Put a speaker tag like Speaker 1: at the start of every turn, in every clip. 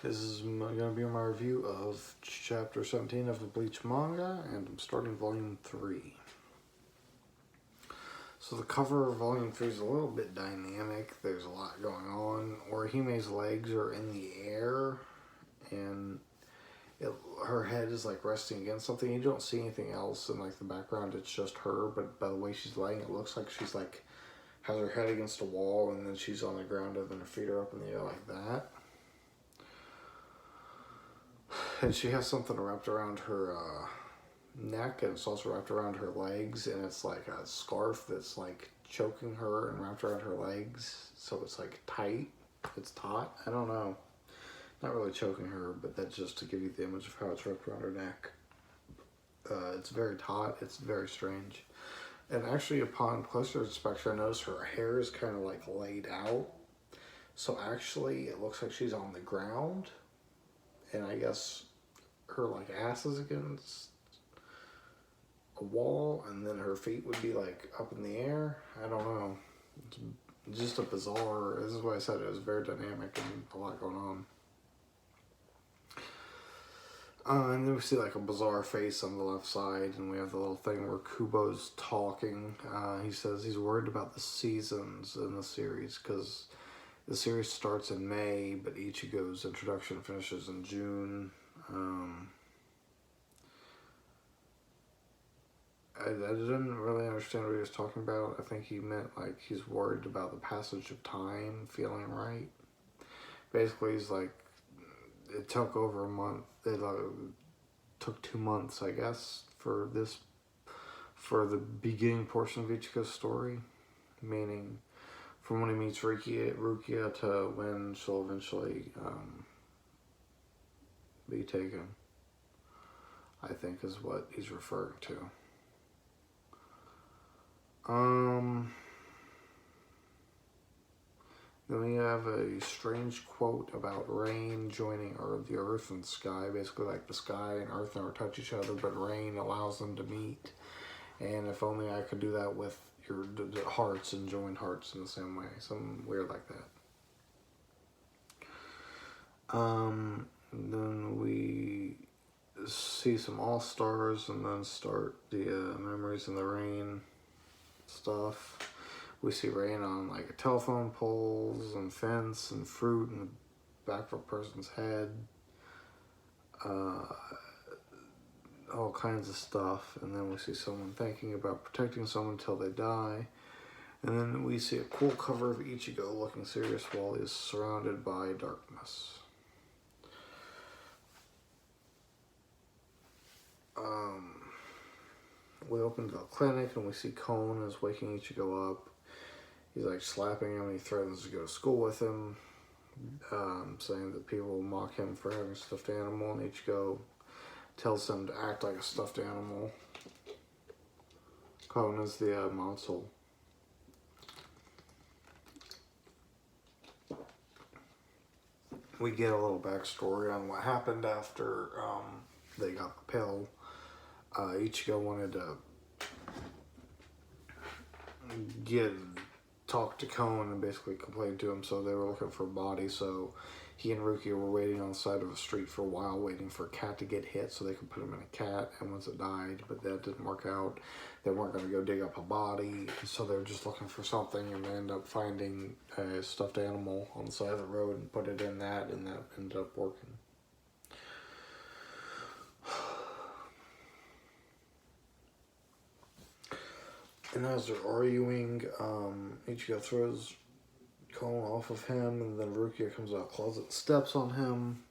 Speaker 1: This is going to be my review of Chapter 17 of the Bleach manga, and I'm starting Volume 3. So the cover of Volume 3 is a little bit dynamic. There's a lot going on. Orihime's legs are in the air, and her head is like resting against something. You don't see anything else in like the background. It's just her, but by the way she's laying, it looks like she's like has her head against a wall, and then she's on the ground, and then her feet are up in the air like that. And she has something wrapped around her neck, and it's also wrapped around her legs, and it's like a scarf that's like choking her and wrapped around her legs, so it's like tight. It's taut. I don't know. Not really choking her, but that's just to give you the image of how it's wrapped around her neck. It's very taut. It's very strange. And actually, upon closer inspection, I noticed her hair is kind of like laid out. So actually, it looks like she's on the ground. And I guess her like ass is against a wall, and then her feet would be like up in the air. I don't know. It's just a bizarre. This is why I said it was very dynamic and a lot going on. And then we see like a bizarre face on the left side, and we have the little thing where Kubo's talking. He says he's worried about the seasons in the series because the series starts in May, but Ichigo's introduction finishes in June. I didn't really understand what he was talking about. I think he meant like he's worried about the passage of time feeling right. Basically, he's like, it took over a month. It took 2 months, I guess, for the beginning portion of Ichigo's story. Meaning, from when he meets Rukia to when she'll eventually be taken, I think is what he's referring to. Then we have a strange quote about rain joining the earth and sky. Basically, like the sky and earth never touch each other, but rain allows them to meet. And if only I could do that with your hearts and join hearts in the same way. Something weird like that. Then we see some All-Stars, and then start the Memories in the Rain stuff. We see rain on like telephone poles and fence and fruit in the back of a person's head. All kinds of stuff. And then we see someone thinking about protecting someone until they die. And then we see a cool cover of Ichigo looking serious while he is surrounded by darkness. We open the clinic and we see Kon is waking Ichigo up. He's like slapping him, and he threatens to go to school with him, saying that people will mock him for having a stuffed animal, and Ichigo tells him to act like a stuffed animal. Kon is the Monsol. We get a little backstory on what happened after they got the pill. Ichigo wanted to talk to Kon and basically complain to him, so they were looking for a body, so he and Rukia were waiting on the side of the street for a while, waiting for a cat to get hit so they could put him in a cat, and once it died, but that didn't work out, they weren't going to go dig up a body, so they were just looking for something, and they ended up finding a stuffed animal on the side of the road and put it in that, and that ended up working. And as they're arguing, Ichigo throws Kon off of him, and then Rukia comes out of the closet and steps on him.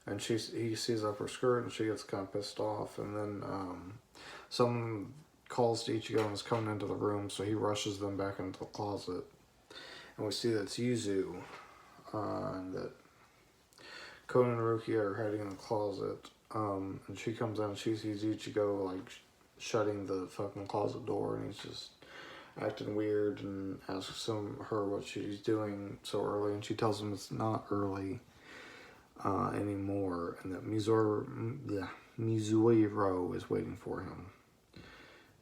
Speaker 1: And he sees up her skirt, and she gets kind of pissed off. And then someone calls to Ichigo and is coming into the room, so he rushes them back into the closet. And we see that it's Yuzu, and that Kon and Rukia are hiding in the closet. And she comes in and she sees Ichigo like shutting the fucking closet door, and he's just acting weird and asks her what she's doing so early, and she tells him it's not early anymore, and that Mizuhiro is waiting for him,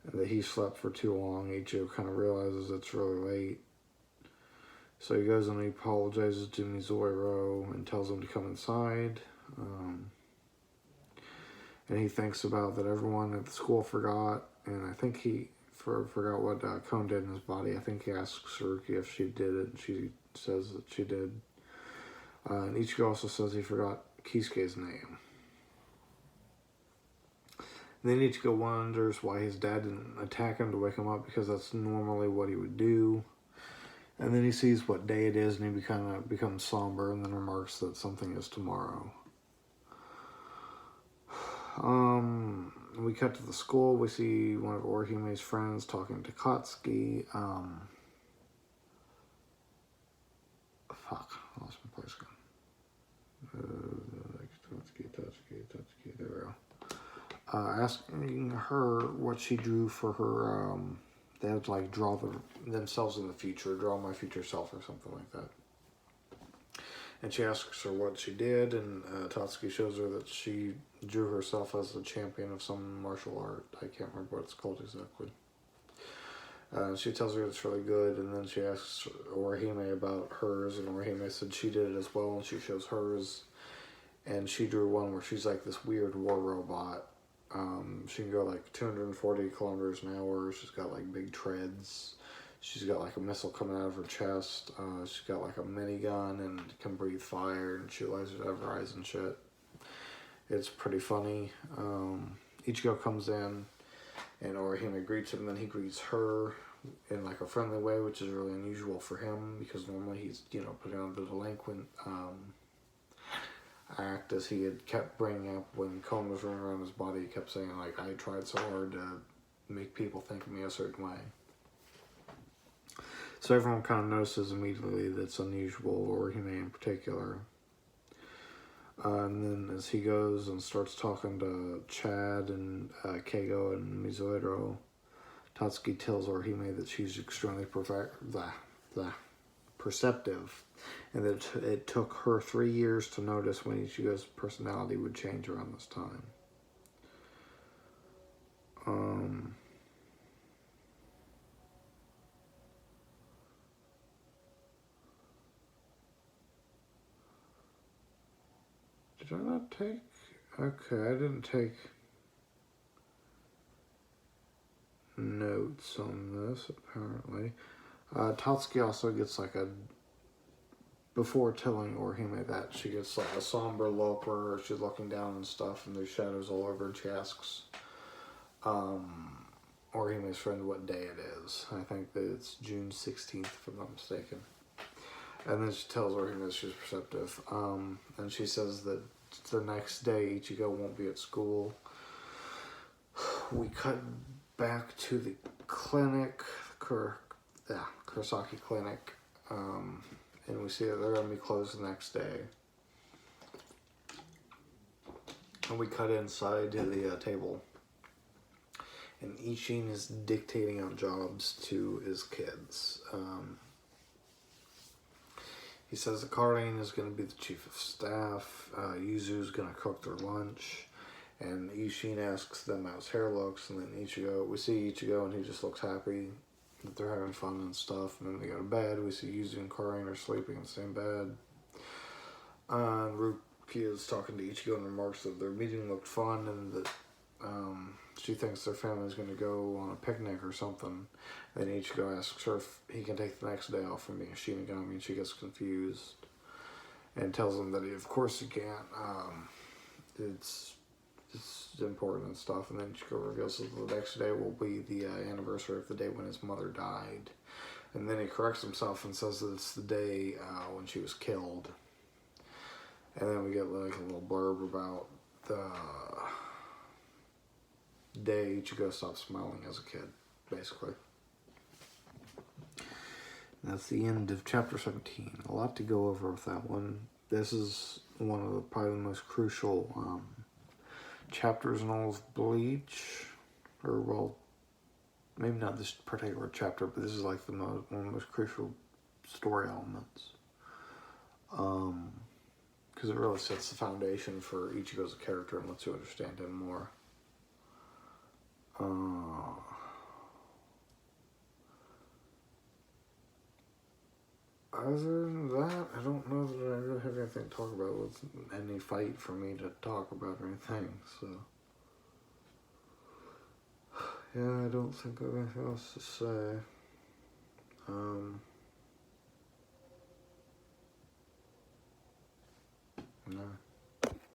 Speaker 1: and that he slept for too long. Ichigo kind of realizes it's really late, So he goes and he apologizes to Mizuero and tells him to come inside. And he thinks about that everyone at the school forgot, and I think he forgot what Kon did in his body. I think he asks Saruki if she did it, and she says that she did. And Ichigo also says he forgot Kisuke's name. And then Ichigo wonders why his dad didn't attack him to wake him up, because that's normally what he would do. And then he sees what day it is, and he kind of becomes somber, and then remarks that something is tomorrow. We cut to the school. We see one of Orihime's friends talking to Katsuki. Fuck, I lost my place again. There we go. Asking her what she drew for her, they had to like draw themselves in the future, draw my future self or something like that. And she asks her what she did, and Tatsuki shows her that she drew herself as the champion of some martial art. I can't remember what it's called exactly. She tells her it's really good, and then she asks Orihime about hers, and Orihime said she did it as well, and she shows hers. And she drew one where she's like this weird war robot. She can go like 240 kilometers an hour. She's got like big treads. She's got like a missile coming out of her chest. She's got like a minigun and can breathe fire and shoot lasers out of her eyes and shit. It's pretty funny. Ichigo comes in and Orihime greets him, and then he greets her in like a friendly way, which is really unusual for him, because normally he's, putting on the delinquent act, as he had kept bringing up when Kon was running around his body. He kept saying like, I tried so hard to make people think of me a certain way. So everyone kind of notices immediately that's unusual, Orihime in particular. And then as he goes and starts talking to Chad and Keigo and Mizuero, Tatsuki tells Orihime that she's extremely perceptive, and that it took her 3 years to notice when Ichigo's personality would change around this time. Did I not take... Okay, I didn't take notes on this, apparently. Tatsuki also gets like a... Before telling Orihime that, she gets like a somber look where she's looking down and stuff, and there's shadows all over, and she asks Orihime's friend what day it is. I think that it's June 16th, if I'm not mistaken. And then she tells Orihime that she's perceptive. And she says that the next day Ichigo won't be at school. We cut back to the clinic, Kurosaki Clinic, and we see that they're going to be closed the next day. And we cut inside to the table. And Ishin is dictating out jobs to his kids. He says that Karin is going to be the chief of staff. Yuzu's going to cook their lunch. And Ishin asks them how his hair looks. And then we see Ichigo, and he just looks happy that they're having fun and stuff. And then they go to bed. We see Yuzu and Karin are sleeping in the same bed. And Rukia is talking to Ichigo and remarks that their meeting looked fun, and that she thinks their family is going to go on a picnic or something. Then Ichigo asks her if he can take the next day off from being a Shinigami, and she gets confused and tells him that of course he can't. It's important and stuff. And then Ichigo reveals that the next day will be the anniversary of the day when his mother died. And then he corrects himself and says that it's the day when she was killed. And then we get like a little blurb about the day Ichigo stopped smiling as a kid, basically. And that's the end of chapter 17. A lot to go over with that one. This is one of the probably the most crucial chapters in all of Bleach. Or, well, maybe not this particular chapter, but this is like one of the most crucial story elements. Because it really sets the foundation for Ichigo as a character and lets you understand him more. other than that, I don't know that I really have anything to talk about with any fight for me to talk about or anything, so. Yeah, I don't think I have anything else to say. No.